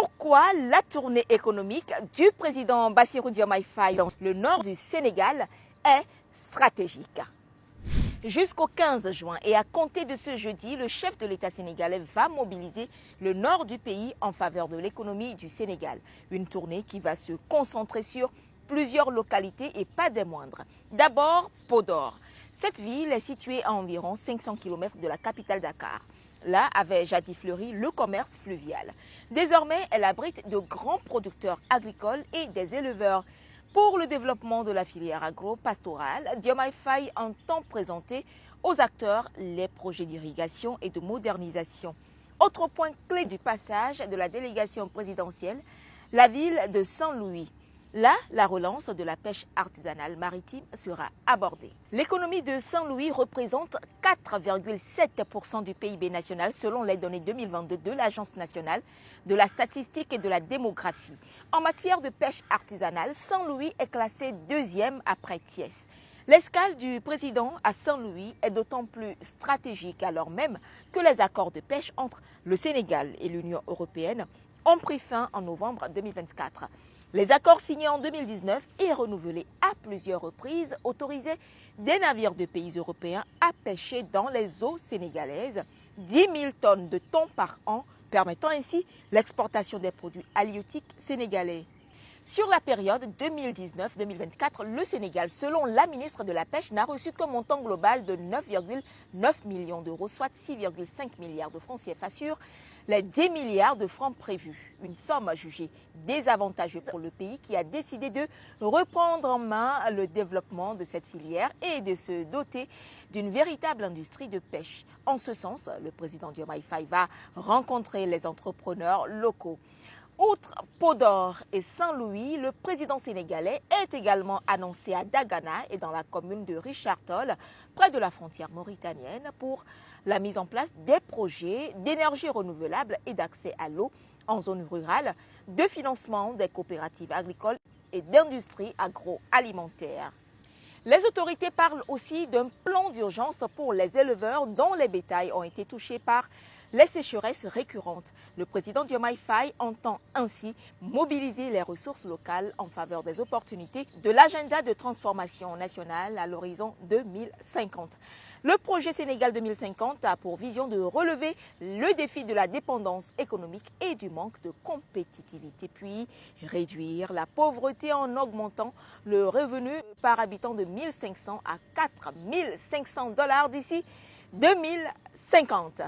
Pourquoi la tournée économique du président Bassirou Diomaye Faye dans le nord du Sénégal est stratégique? Jusqu'au 15 juin et à compter de ce jeudi, le chef de l'État sénégalais va mobiliser le nord du pays en faveur de l'économie du Sénégal. Une tournée qui va se concentrer sur plusieurs localités et pas des moindres. D'abord, Podor. Cette ville est située à environ 500 km de la capitale Dakar. Là avait jadis fleuri le commerce fluvial. Désormais, elle abrite de grands producteurs agricoles et des éleveurs. Pour le développement de la filière agro-pastorale, Diomaye Faye entend présenter aux acteurs les projets d'irrigation et de modernisation. Autre point clé du passage de la délégation présidentielle, la ville de Saint-Louis. Là, la relance de la pêche artisanale maritime sera abordée. L'économie de Saint-Louis représente 4,7% du PIB national selon les données 2022 de l'Agence nationale de la statistique et de la démographie. En matière de pêche artisanale, Saint-Louis est classé deuxième après Thiès. L'escale du président à Saint-Louis est d'autant plus stratégique alors même que les accords de pêche entre le Sénégal et l'Union européenne ont pris fin en novembre 2024. Les accords signés en 2019 et renouvelés à plusieurs reprises autorisaient des navires de pays européens à pêcher dans les eaux sénégalaises 10 000 tonnes de thon par an, permettant ainsi l'exportation des produits halieutiques sénégalais. Sur la période 2019-2024, le Sénégal, selon la ministre de la Pêche, n'a reçu qu'un montant global de 9,9 millions d'euros, soit 6,5 milliards de francs CFA sur les 10 milliards de francs prévus. Une somme jugée désavantageuse pour le pays qui a décidé de reprendre en main le développement de cette filière et de se doter d'une véritable industrie de pêche. En ce sens, le président Diomaye Faye va rencontrer les entrepreneurs locaux. Outre Podor et Saint-Louis, le président sénégalais est également annoncé à Dagana et dans la commune de Richard Toll, près de la frontière mauritanienne, pour la mise en place des projets d'énergie renouvelable et d'accès à l'eau en zone rurale, de financement des coopératives agricoles et d'industrie agroalimentaire. Les autorités parlent aussi d'un plan d'urgence pour les éleveurs dont les bétails ont été touchés par les sécheresses récurrentes. Le président Diomaye Faye entend ainsi mobiliser les ressources locales en faveur des opportunités de l'agenda de transformation nationale à l'horizon 2050. Le projet Sénégal 2050 a pour vision de relever le défi de la dépendance économique et du manque de compétitivité, puis réduire la pauvreté en augmentant le revenu par habitant de 1 500 à 4 500 $ d'ici 2050.